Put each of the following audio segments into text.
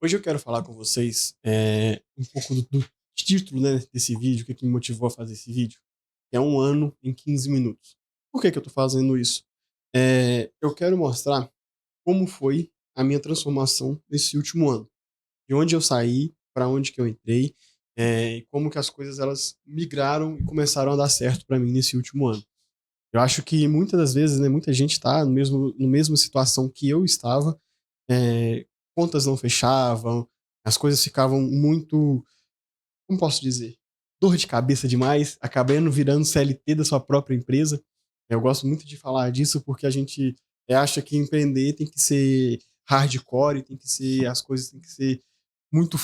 Hoje eu quero falar com vocês um pouco do título, né, desse vídeo, o que me motivou a fazer esse vídeo. É 1 ano em 15 minutos. Por que eu estou fazendo isso? Eu quero mostrar como foi a minha transformação nesse último ano. De onde eu saí, para onde que eu entrei, e como que as coisas elas migraram e começaram a dar certo para mim nesse último ano. Eu acho que muitas das vezes, né, muita gente está no mesmo situação que eu estava, contas não fechavam, as coisas ficavam muito, como posso dizer, dor de cabeça demais, acabando virando CLT da sua própria empresa. Eu gosto muito de falar disso porque a gente acha que empreender tem que ser hardcore, tem que ser, as coisas tem que ser muito,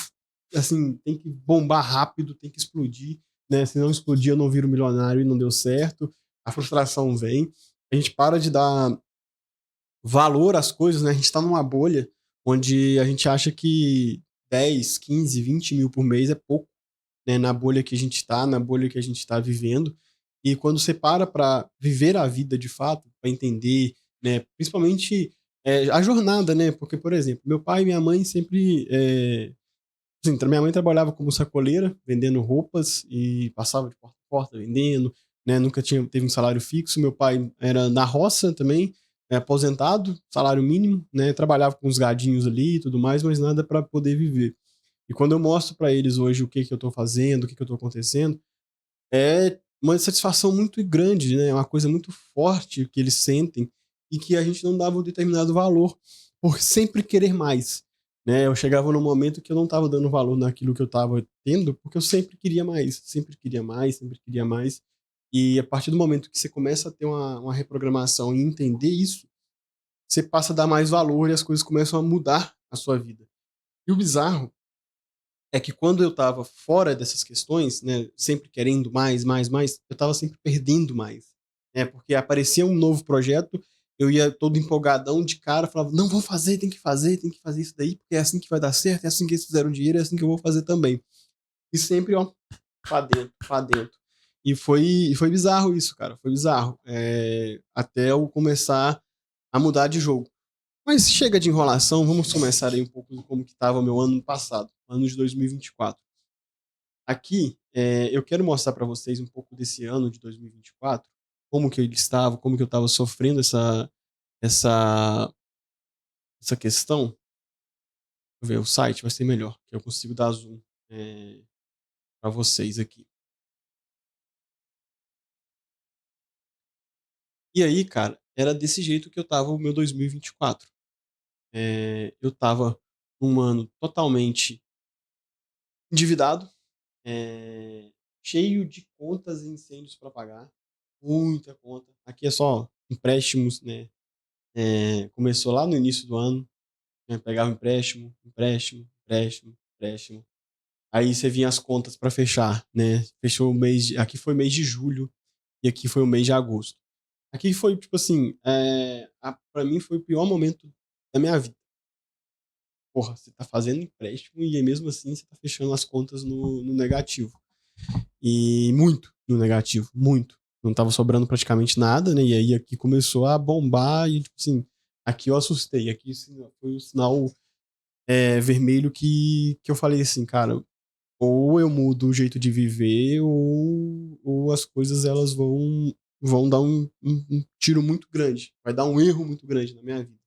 assim, tem que bombar rápido, tem que explodir, né? Se não explodir, eu não viro milionário e não deu certo. A frustração vem. A gente para de dar valor às coisas, né? A gente está numa bolha onde a gente acha que 10, 15, 20 mil por mês é pouco, né? Na bolha que a gente está, na bolha que a gente está vivendo. E quando você para viver a vida de fato, para entender, né? Principalmente a jornada, né? Porque, por exemplo, meu pai e minha mãe sempre. Assim, minha mãe trabalhava como sacoleira, vendendo roupas e passava de porta em porta vendendo, né? Nunca teve um salário fixo. Meu pai era na roça também, aposentado, salário mínimo, né? Trabalhava com os gadinhos ali e tudo mais, mas nada para poder viver. E quando eu mostro para eles hoje o que que eu estou fazendo, o que que eu estou acontecendo, é uma satisfação muito grande, né? É uma coisa muito forte que eles sentem e que a gente não dava um determinado valor por sempre querer mais, né? Eu chegava num momento que eu não estava dando valor naquilo que eu estava tendo, porque eu sempre queria mais, sempre queria mais, sempre queria mais. E a partir do momento que você começa a ter uma reprogramação e entender isso, você passa a dar mais valor e as coisas começam a mudar a sua vida. E o bizarro é que quando eu estava fora dessas questões, né, sempre querendo mais, mais, mais, eu estava sempre perdendo mais, né, porque aparecia um novo projeto, eu ia todo empolgadão de cara, falava, não, vou fazer, tem que fazer isso daí, porque é assim que vai dar certo, é assim que eles fizeram dinheiro, é assim que eu vou fazer também. E sempre, ó, pra dentro, pra dentro. E foi bizarro isso, cara, foi bizarro. Até eu começar a mudar de jogo. Mas chega de enrolação, vamos começar aí um pouco de como que estava o meu ano passado, ano de 2024. Aqui, eu quero mostrar para vocês um pouco desse ano de 2024, como que ele estava, como que eu estava sofrendo essa, essa questão. Deixa eu ver, o site vai ser melhor, que eu consigo dar zoom para vocês aqui. E aí, cara, era desse jeito que eu tava o meu 2024. Eu tava num ano totalmente endividado, cheio de contas e incêndios para pagar, muita conta. Aqui é só empréstimos, né? Começou lá no início do ano, né? Pegava empréstimo, empréstimo, empréstimo, empréstimo. Aí você vinha as contas para fechar, né? Fechou o mês, aqui foi mês de julho e aqui foi o mês de agosto. Aqui foi tipo assim, para mim foi o pior momento da minha vida. Porra, você tá fazendo empréstimo e mesmo assim você tá fechando as contas no negativo. E muito no negativo, muito. Não tava sobrando praticamente nada, né? E aí aqui começou a bombar e, tipo assim, aqui eu assustei. Aqui foi o sinal vermelho que eu falei assim, cara, ou eu mudo o jeito de viver, ou as coisas elas vão dar um tiro muito grande. Vai dar um erro muito grande na minha vida.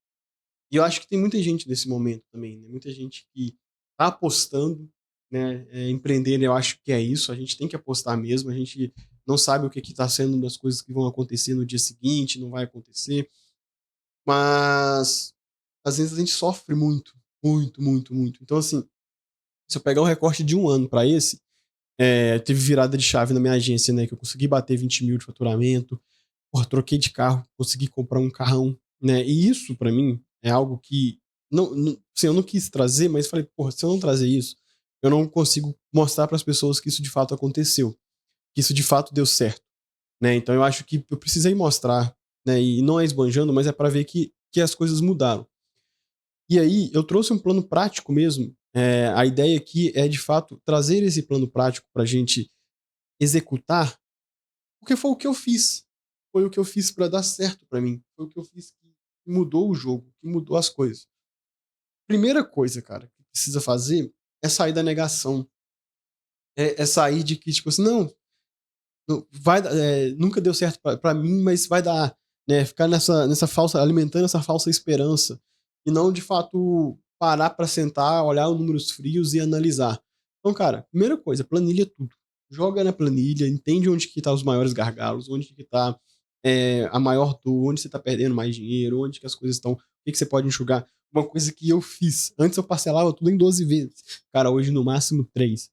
E eu acho que tem muita gente nesse momento também, né? Muita gente que tá apostando, né? Empreender, eu acho que é isso. A gente tem que apostar mesmo. A gente não sabe o que está sendo das coisas que vão acontecer no dia seguinte, não vai acontecer. Mas às vezes a gente sofre muito, muito, muito, muito. Então, assim, se eu pegar um recorte de 1 ano para esse, teve virada de chave na minha agência, né? Que eu consegui bater 20 mil de faturamento. Porra, troquei de carro, consegui comprar um carrão, né? E isso, pra mim, é algo que assim, eu não quis trazer, mas falei, porra, se eu não trazer isso, eu não consigo mostrar para as pessoas que isso de fato aconteceu, que isso de fato deu certo, né? Então eu acho que eu precisei mostrar, né? E não é esbanjando, mas é para ver que as coisas mudaram. E aí eu trouxe um plano prático mesmo. A ideia aqui é de fato trazer esse plano prático para a gente executar, porque foi o que eu fiz. Foi o que eu fiz para dar certo para mim. Foi o que eu fiz que mudou o jogo, que mudou as coisas. Primeira coisa, cara, que precisa fazer é sair da negação. É sair de que, tipo assim, não, nunca deu certo pra mim, mas vai dar, né? Ficar nessa falsa, alimentando essa falsa esperança. E não, de fato, parar pra sentar, olhar os números frios e analisar. Então, cara, primeira coisa, planilha tudo. Joga na planilha, entende onde que tá os maiores gargalos, onde que tá a maior dor, onde você tá perdendo mais dinheiro, onde que as coisas estão, o que que você pode enxugar. Uma coisa que eu fiz. Antes eu parcelava tudo em 12 vezes. Cara, hoje no máximo 3.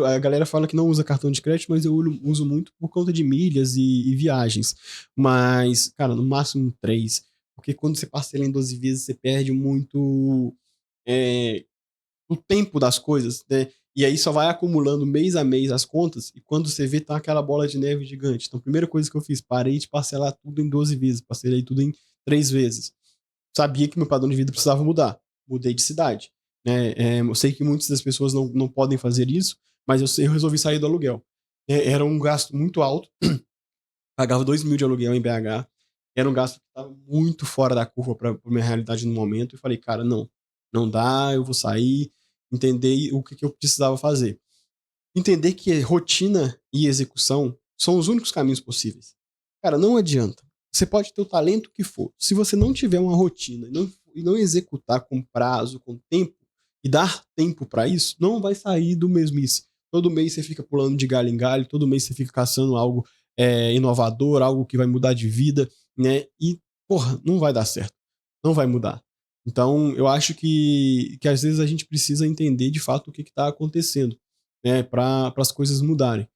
A galera fala que não usa cartão de crédito, mas eu uso muito por conta de milhas e viagens. Mas, cara, no máximo 3. Porque quando você parcela em 12 vezes, você perde muito é, o tempo das coisas, né? E aí só vai acumulando mês a mês as contas, e quando você vê, tá aquela bola de neve gigante. Então, a primeira coisa que eu fiz, parei de parcelar tudo em 12 vezes, parcelei tudo em 3 vezes. Sabia que meu padrão de vida precisava mudar. Mudei de cidade. Né? Eu sei que muitas das pessoas não podem fazer isso, mas eu resolvi sair do aluguel. Era um gasto muito alto, pagava 2 mil de aluguel em BH, era um gasto que estava muito fora da curva para a minha realidade no momento, e falei, cara, não dá, eu vou sair, entender o que eu precisava fazer. Entender que rotina e execução são os únicos caminhos possíveis. Cara, não adianta. Você pode ter o talento que for. Se você não tiver uma rotina e não executar com prazo, com tempo, e dar tempo para isso, não vai sair do mesmice. Todo mês você fica pulando de galho em galho, todo mês você fica caçando algo inovador, algo que vai mudar de vida, né? E, porra, não vai dar certo. Não vai mudar. Então, eu acho que às vezes a gente precisa entender de fato o que está acontecendo, né, para as coisas mudarem.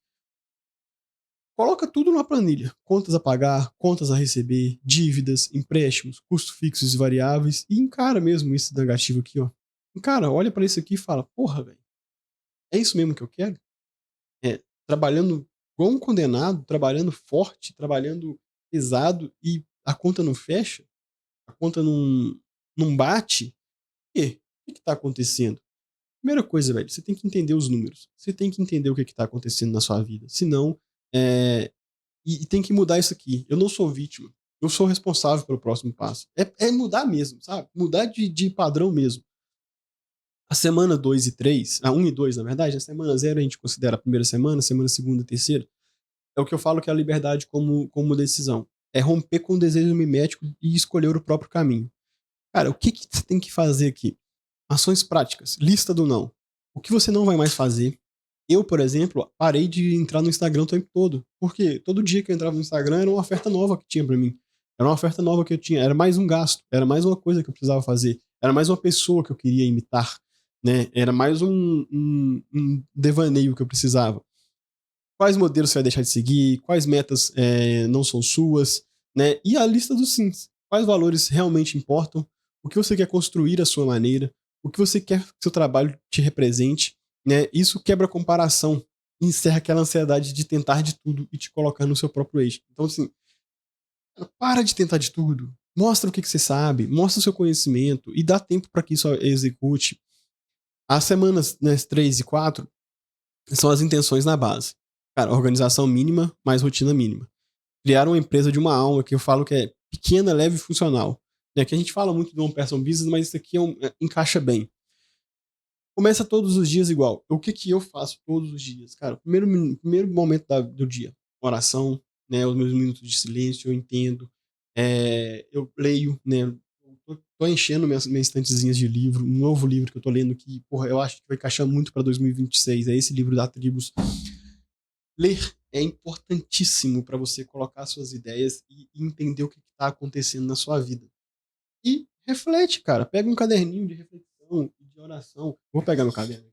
Coloca tudo numa planilha: contas a pagar, contas a receber, dívidas, empréstimos, custos fixos e variáveis, e encara mesmo esse negativo aqui, ó. Encara, olha para isso aqui e fala: porra, velho, é isso mesmo que eu quero? Trabalhando igual um condenado, trabalhando forte, trabalhando pesado e a conta não fecha, a conta não bate. Por quê? O que está acontecendo? Primeira coisa, velho, você tem que entender os números. Você tem que entender o que está acontecendo na sua vida. Senão, e tem que mudar isso aqui. Eu não sou vítima. Eu sou responsável pelo próximo passo. É mudar mesmo, sabe? Mudar de padrão mesmo. A semana 2 e 3, a 1 e 2, na verdade, a semana 0 a gente considera a primeira semana segunda e terceira. É o que eu falo que é a liberdade como decisão. É romper com o desejo mimético e escolher o próprio caminho. Cara, o que você tem que fazer aqui? Ações práticas. Lista do não. O que você não vai mais fazer? Eu, por exemplo, parei de entrar no Instagram o tempo todo. Porque todo dia que eu entrava no Instagram era uma oferta nova que tinha pra mim. Era uma oferta nova que eu tinha. Era mais um gasto. Era mais uma coisa que eu precisava fazer. Era mais uma pessoa que eu queria imitar. Né? Era mais um devaneio que eu precisava. Quais modelos você vai deixar de seguir? Quais metas não são suas? Né? E a lista dos sims. Quais valores realmente importam? O que você quer construir à sua maneira? O que você quer que seu trabalho te represente? Né? Isso quebra a comparação e encerra aquela ansiedade de tentar de tudo e te colocar no seu próprio eixo. Então, assim, para de tentar de tudo. Mostra o que você sabe, mostra o seu conhecimento e dá tempo para que isso execute. As semanas, né, 3 e 4 são as intenções na base. Cara, organização mínima mais rotina mínima. Criar uma empresa de uma alma, que eu falo que é pequena, leve e funcional. Né? Que a gente fala muito do one person business, mas isso aqui encaixa bem. Começa todos os dias igual. O que eu faço todos os dias? Cara, primeiro momento do dia, oração, né? Os meus minutos de silêncio, eu entendo. Eu leio, né? Tô enchendo minhas estantezinhas de livro, um novo livro que eu tô lendo que, porra, eu acho que vai encaixar muito para 2026. É esse livro da Tribos. Ler é importantíssimo para você colocar suas ideias e entender o que está acontecendo na sua vida. E reflete, cara. Pega um caderninho de reflexão, de oração. Vou pegar meu caderno.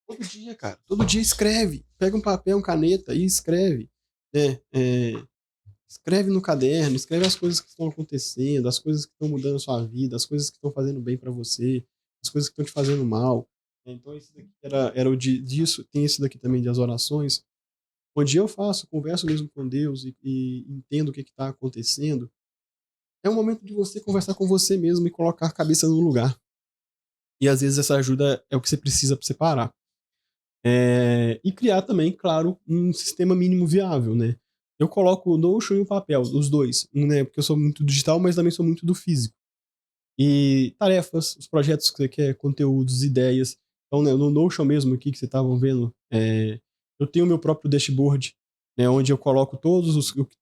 Todo dia, cara. Todo dia escreve. Pega um papel, uma caneta e escreve. Escreve no caderno, escreve as coisas que estão acontecendo, as coisas que estão mudando a sua vida, as coisas que estão fazendo bem para você, as coisas que estão te fazendo mal. Então, esse daqui era o disso. Tem esse daqui também de as orações, onde eu converso mesmo com Deus e entendo o que está acontecendo. É um momento de você conversar com você mesmo e colocar a cabeça no lugar. E às vezes essa ajuda é o que você precisa para separar. E criar também, claro, um sistema mínimo viável, né? eu coloco o Notion e o papel, os dois, né? Porque eu sou muito digital, mas também sou muito do físico. E tarefas, os projetos que você quer, conteúdos, ideias. Então, né, no Notion mesmo aqui que vocês estavam vendo, eu tenho o meu próprio dashboard, né, onde eu coloco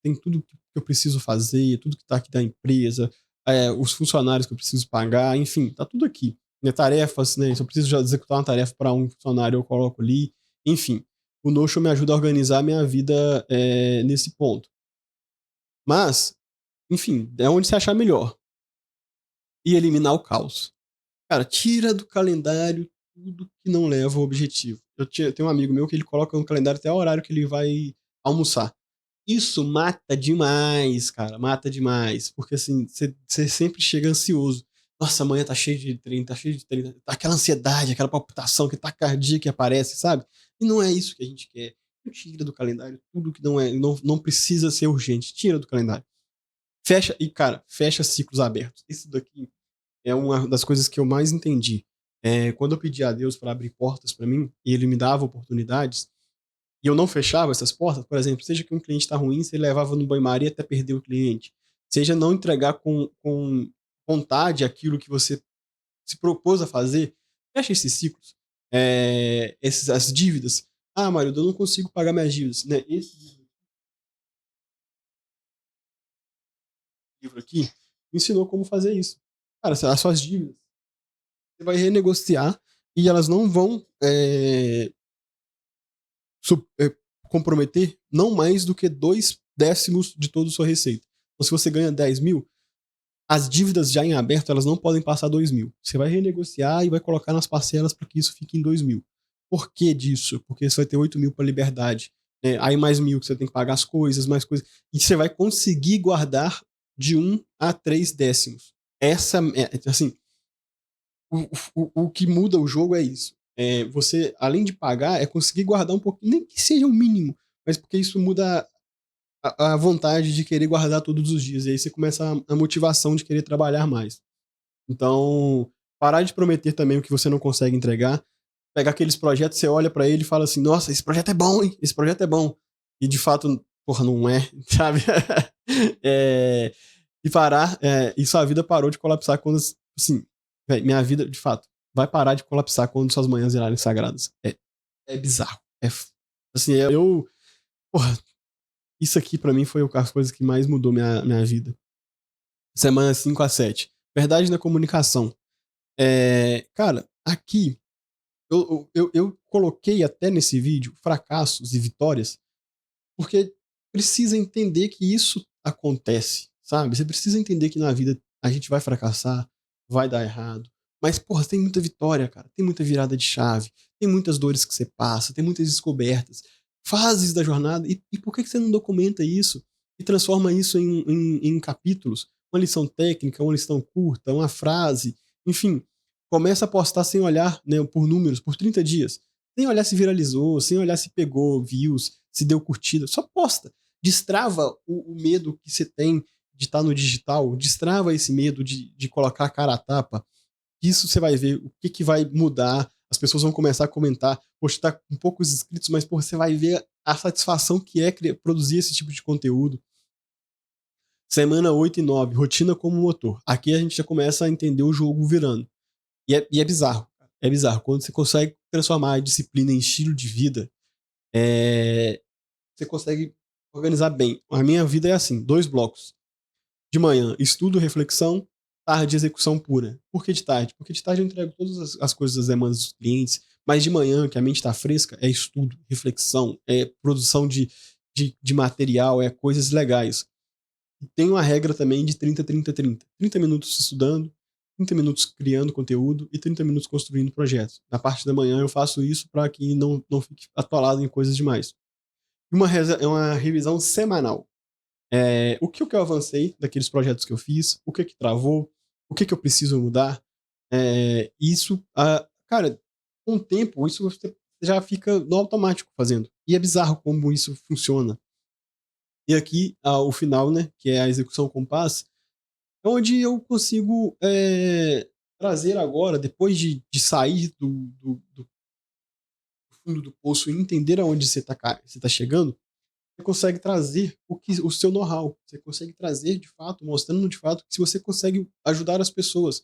tem tudo que eu preciso fazer, tudo que está aqui da empresa, os funcionários que eu preciso pagar, enfim, tá tudo aqui. Né, tarefas, né, se eu preciso já executar uma tarefa para um funcionário, eu coloco ali, enfim. O Notion me ajuda a organizar a minha vida nesse ponto. Mas, enfim, é onde você achar melhor. E eliminar o caos. Cara, tira do calendário tudo que não leva ao objetivo. Tenho um amigo meu que ele coloca no calendário até o horário que ele vai almoçar. Isso mata demais, cara, mata demais. Porque assim, você sempre chega ansioso. Nossa, amanhã tá cheio de treino, tá cheio de treino. Tá aquela ansiedade, aquela palpitação, que taquicardia que aparece, sabe? E não é isso que a gente quer. Tira do calendário tudo que não precisa ser urgente. Tira do calendário. Fecha, e cara, fecha ciclos abertos. Isso daqui é uma das coisas que eu mais entendi. Quando eu pedi a Deus para abrir portas para mim e Ele me dava oportunidades e eu não fechava essas portas, por exemplo, seja que um cliente está ruim, você levava no banho-maria até perder o cliente, seja não entregar com vontade aquilo que você se propôs a fazer, fecha esses ciclos. As dívidas. Ah, Mário, eu não consigo pagar minhas dívidas. Né? Esse livro aqui me ensinou como fazer isso. Cara, as suas dívidas você vai renegociar e elas não vão comprometer não mais do que 2/10 de toda a sua receita. Então, se você ganha 10 mil, as dívidas já em aberto elas não podem passar 2 mil. Você vai renegociar e vai colocar nas parcelas para que isso fique em 2 mil. Por que disso? Porque você vai ter 8 mil para liberdade. Aí mais 1.000 que você tem que pagar as coisas, mais coisas. E você vai conseguir guardar de 1 a 3 décimos. Essa, assim, o que muda o jogo é isso. Você, além de pagar, conseguir guardar um pouquinho, nem que seja o mínimo, mas porque isso muda a vontade de querer guardar todos os dias. E aí você começa a motivação de querer trabalhar mais. Então, parar de prometer também o que você não consegue entregar. Pegar aqueles projetos, você olha para ele e fala assim: nossa, esse projeto é bom, hein? Esse projeto é bom. E de fato, porra, não é, sabe? E parar, e sua vida parou de colapsar quando, assim, minha vida, de fato, vai parar de colapsar quando suas manhãs virarem sagradas. É bizarro. Assim, porra, isso aqui pra mim foi as coisas que mais mudou minha vida. Semana 5 a 7. Verdade na comunicação. Cara, aqui eu coloquei até nesse vídeo fracassos e vitórias, porque precisa entender que isso acontece, sabe? Você precisa entender que na vida a gente vai fracassar, vai dar errado. Mas, porra, tem muita vitória, cara. Tem muita virada de chave. Tem muitas dores que você passa, tem muitas descobertas, fases da jornada. E por que você não documenta isso e transforma isso em capítulos? Uma lição técnica, uma lição curta, uma frase, enfim. Começa a postar sem olhar, né, por números, por 30 dias. Sem olhar se viralizou, sem olhar se pegou views, se deu curtida. Só posta. Destrava o medo que você tem de estar no digital, destrava esse medo de colocar a cara a tapa. Isso você vai ver o que vai mudar. As pessoas vão começar a comentar. Poxa, tá com poucos inscritos, mas porra, você vai ver a satisfação que é produzir esse tipo de conteúdo. Semana 8 e 9, rotina como motor. Aqui a gente já começa a entender o jogo virando. E é bizarro. É bizarro. Quando você consegue transformar a disciplina em estilo de vida, você consegue organizar bem. A minha vida é assim, 2 blocos. De manhã, estudo, reflexão, tarde, execução pura. Por que de tarde? Porque de tarde eu entrego todas as coisas, as demandas dos clientes, mas de manhã, que a mente está fresca, é estudo, reflexão, é produção de material, é coisas legais. E tem uma regra também de 30, 30, 30. 30 minutos estudando, 30 minutos criando conteúdo e 30 minutos construindo projetos. Na parte da manhã eu faço isso para que não fique atolado em coisas demais. Uma revisão semanal. O que eu avancei daqueles projetos que eu fiz, o que travou, o que eu preciso mudar. Isso, cara, com o tempo, isso você já fica no automático fazendo. E é bizarro como isso funciona. E aqui, o final, né, que é a execução com paz, é onde eu consigo trazer agora, depois de sair do fundo do poço e entender aonde você tá chegando, você consegue trazer o seu know-how. Você consegue trazer, de fato, mostrando de fato que se você consegue ajudar as pessoas,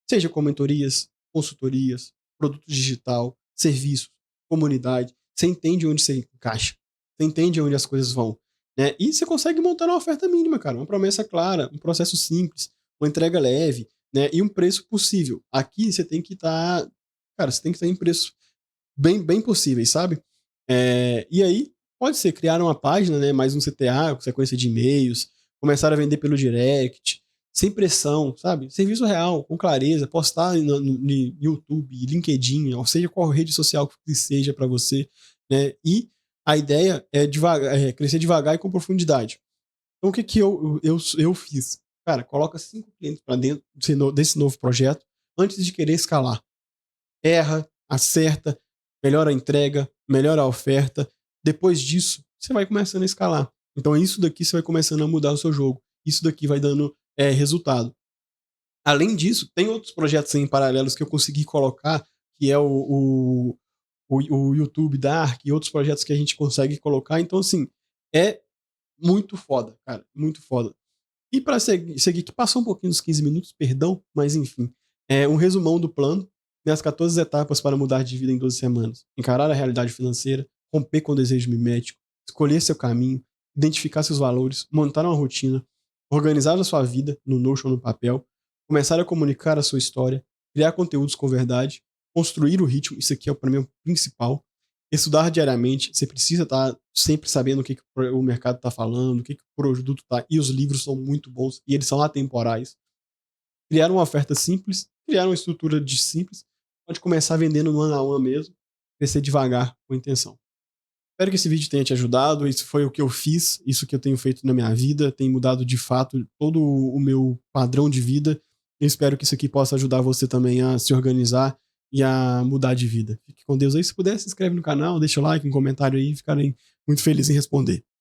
seja com mentorias, consultorias, produto digital, serviços, comunidade, você entende onde você encaixa, você entende onde as coisas vão, né? E você consegue montar uma oferta mínima, cara, uma promessa clara, um processo simples, uma entrega leve, né? E um preço possível. Aqui você tem que estar, cara, você tem que estar em preços bem possíveis, sabe? E aí, pode ser criar uma página, né? Mais um CTA, com sequência de e-mails, começar a vender pelo direct, sem pressão, sabe? Serviço real, com clareza, postar no YouTube, LinkedIn, ou seja, qual rede social que seja para você, né? E a ideia é, crescer devagar e com profundidade. Então, o que que eu fiz? Cara, coloca 5 clientes para dentro desse novo projeto antes de querer escalar. Erra, acerta, melhora a entrega, melhora a oferta. Depois disso, você vai começando a escalar. Então, isso daqui você vai começando a mudar o seu jogo. Isso daqui vai dando resultado. Além disso, tem outros projetos em paralelos que eu consegui colocar, que é o YouTube Dark e outros projetos que a gente consegue colocar. Então, assim, é muito foda, cara. Muito foda. E para seguir, que passou um pouquinho dos 15 minutos, perdão, mas enfim. Um resumão do plano, né, as 14 etapas para mudar de vida em 12 semanas. Encarar a realidade financeira, romper com o desejo mimético, escolher seu caminho, identificar seus valores, montar uma rotina, organizar a sua vida no Notion ou no papel, começar a comunicar a sua história, criar conteúdos com verdade, construir o ritmo, isso aqui é para mim o principal, estudar diariamente, você precisa estar sempre sabendo o que o mercado está falando, o que o produto está, e os livros são muito bons, e eles são atemporais. Criar uma oferta simples, criar uma estrutura de simples, pode começar vendendo no one a one mesmo, crescer devagar com intenção. Espero que esse vídeo tenha te ajudado, isso foi o que eu fiz, isso que eu tenho feito na minha vida, tem mudado de fato todo o meu padrão de vida, eu espero que isso aqui possa ajudar você também a se organizar e a mudar de vida. Fique com Deus aí. Se puder, se inscreve no canal, deixa o like, um comentário aí, ficarei muito feliz em responder.